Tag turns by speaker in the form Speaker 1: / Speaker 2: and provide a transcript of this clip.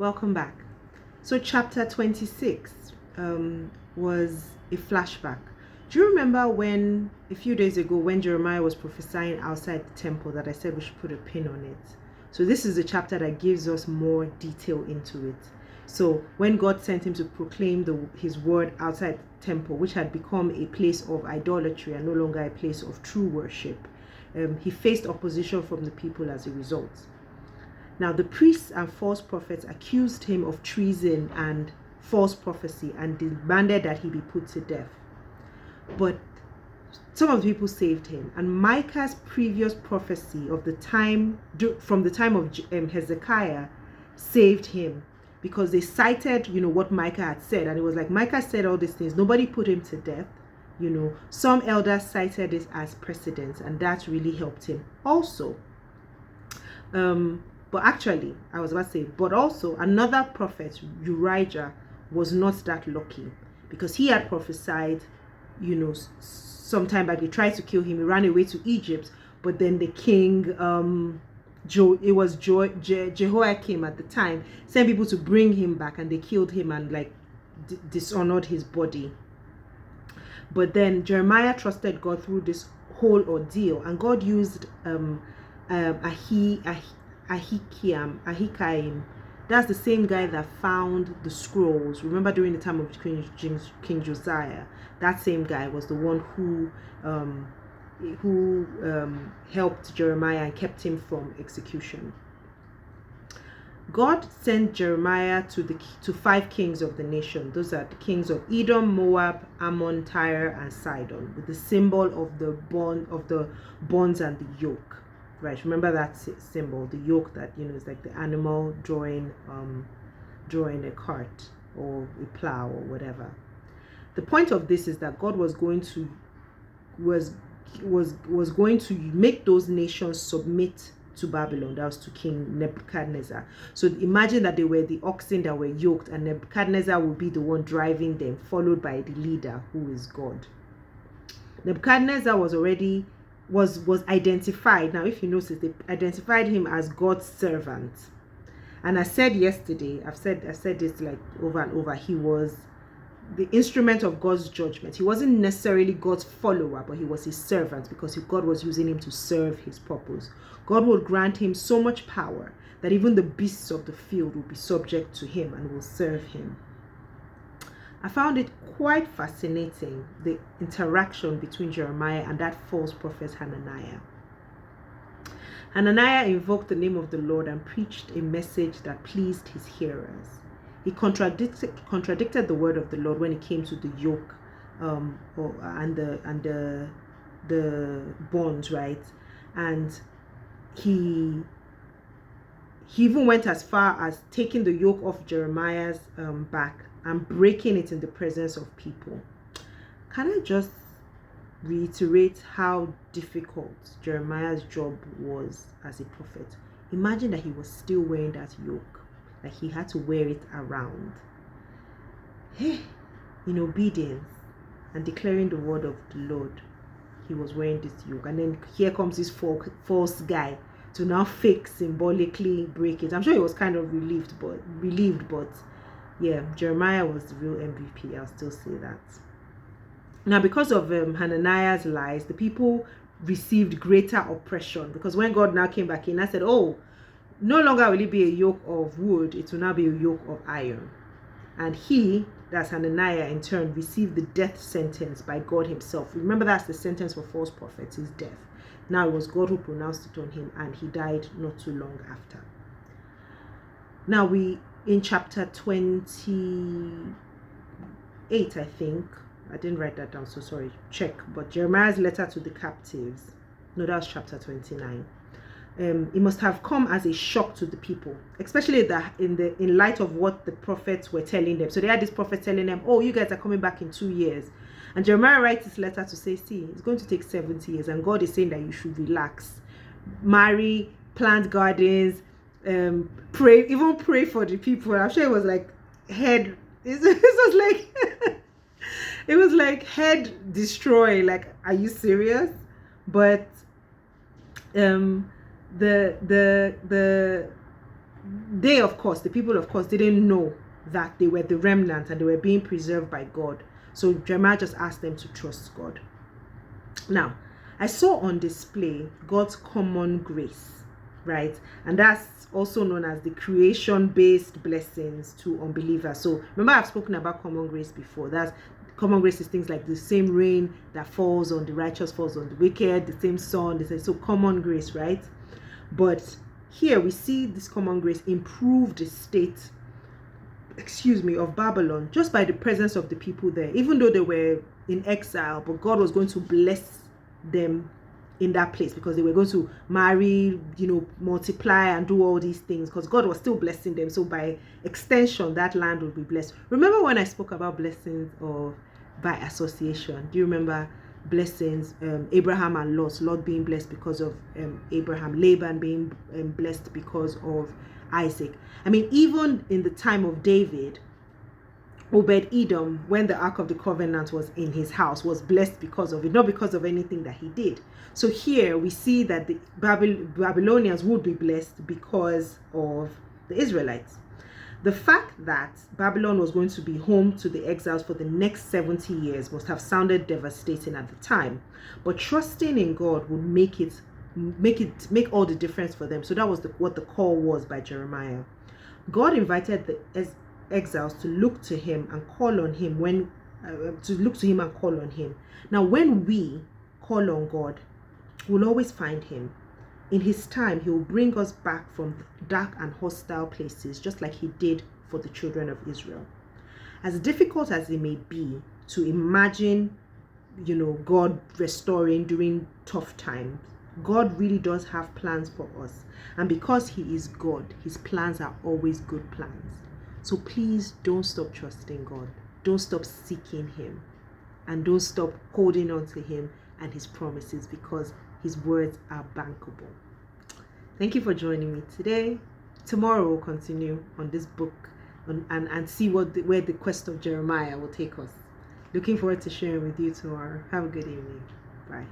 Speaker 1: Welcome back. So chapter 26 was a flashback. Do you remember when, a few days ago, when Jeremiah was prophesying outside the temple, that I said we should put a pin on it? So this is the chapter that gives us more detail into it. So when God sent him to proclaim his word outside the temple, which had become a place of idolatry and no longer a place of true worship, he faced opposition from the people as a result. Now the priests and false prophets accused him of treason and false prophecy and demanded that he be put to death. But some of the people saved him, and Micah's previous prophecy of the time, from the time of Hezekiah, saved him, because they cited, what Micah had said, and it was like, Micah said all these things, nobody put him to death. Some elders cited it as precedent, and that really helped him also. But actually, I was about to say, but also another prophet, Urijah, was not that lucky, because he had prophesied, sometime back. They tried to kill him. He ran away to Egypt, but then the king, Jehoiakim at the time, sent people to bring him back, and they killed him and dishonored his body. But then Jeremiah trusted God through this whole ordeal, and God used Ahikaim. That's the same guy that found the scrolls. Remember, during the time of King Josiah, that same guy was the one who helped Jeremiah and kept him from execution. God sent Jeremiah to 5 kings of the nation. Those are the kings of Edom, Moab, Ammon, Tyre, and Sidon, with the symbol of the bonds and the yoke. Right, remember that symbol, the yoke, that is like the animal drawing a cart or a plow or whatever. The point of this is that God was going to make those nations submit to Babylon. That was to King Nebuchadnezzar. So imagine that they were the oxen that were yoked, and Nebuchadnezzar would be the one driving them, followed by the leader, who is God. Nebuchadnezzar was identified. Now, if you notice, they identified him as God's servant. And I said yesterday, I've said this like over and over, he was the instrument of God's judgment. He wasn't necessarily God's follower, but he was his servant, because God was using him to serve his purpose. God will grant him so much power that even the beasts of the field will be subject to him and will serve him. I found it quite fascinating, the interaction between Jeremiah and that false prophet Hananiah. Hananiah invoked the name of the Lord and preached a message that pleased his hearers. He contradicted the word of the Lord when it came to the yoke and the bonds, right? And he even went as far as taking the yoke off Jeremiah's back and breaking it in the presence of people. Can I just reiterate how difficult Jeremiah's job was as a prophet? Imagine that he was still wearing that yoke, like he had to wear it around. In obedience and declaring the word of the Lord, he was wearing this yoke. And then here comes this false guy to now fake, symbolically break it. I'm sure he was kind of relieved, but yeah, Jeremiah was the real MVP. I'll still say that. Now, because of Hananiah's lies, the people received greater oppression, because when God now came back in, I said, oh, no longer will it be a yoke of wood, it will now be a yoke of iron. And that's Hananiah, in turn received the death sentence by God himself. Remember, that's the sentence for false prophets, is death. Now it was God who pronounced it on him, and he died not too long after. Now in chapter 28, I think, I didn't write that down, so sorry, check, but Jeremiah's letter to the captives, no, that was chapter 29. It must have come as a shock to the people, especially in light of what the prophets were telling them. So they had this prophet telling them, oh, you guys are coming back in 2 years. And Jeremiah writes this letter to say, see, it's going to take 70 years, and God is saying that you should relax, marry, plant gardens, pray for the people. I'm sure it was like head. It was like it was like head destroy. Like, are you serious? But the they, of course, the people, of course, didn't know that they were the remnant and they were being preserved by God. So Jeremiah just asked them to trust God. Now, I saw on display God's common grace, right? And that's also known as the creation-based blessings to unbelievers. So remember, I've spoken about common grace before. That's common grace is things like the same rain that falls on the righteous falls on the wicked, the same sun. So common grace, right? But here we see this common grace improve the state, of Babylon, just by the presence of the people there, even though they were in exile, but God was going to bless them in that place because they were going to marry, multiply and do all these things because God was still blessing them. So by extension, that land would be blessed. Remember when I spoke about blessings of by association? Do you remember blessings? Abraham and Lot being blessed because of Abraham, Laban being blessed because of Isaac. I mean, even in the time of David, Obed-Edom, when the Ark of the Covenant was in his house, was blessed because of it, not because of anything that he did. So here we see that the Babylonians would be blessed because of the Israelites. The fact that Babylon was going to be home to the exiles for the next 70 years must have sounded devastating at the time, but trusting in God would make all the difference for them. So that was what the call was by Jeremiah. God invited the exiles to look to him and call on him Now, when we call on God, we'll always find him. In his time, he will bring us back from dark and hostile places, just like he did for the children of Israel. As difficult as it may be to imagine, God restoring during tough times, God really does have plans for us. And because he is God, his plans are always good plans. So please don't stop trusting God. Don't stop seeking him. And don't stop holding on to him and his promises, because his words are bankable. Thank you for joining me today. Tomorrow we'll continue on this book and see where the quest of Jeremiah will take us. Looking forward to sharing with you tomorrow. Have a good evening. Bye.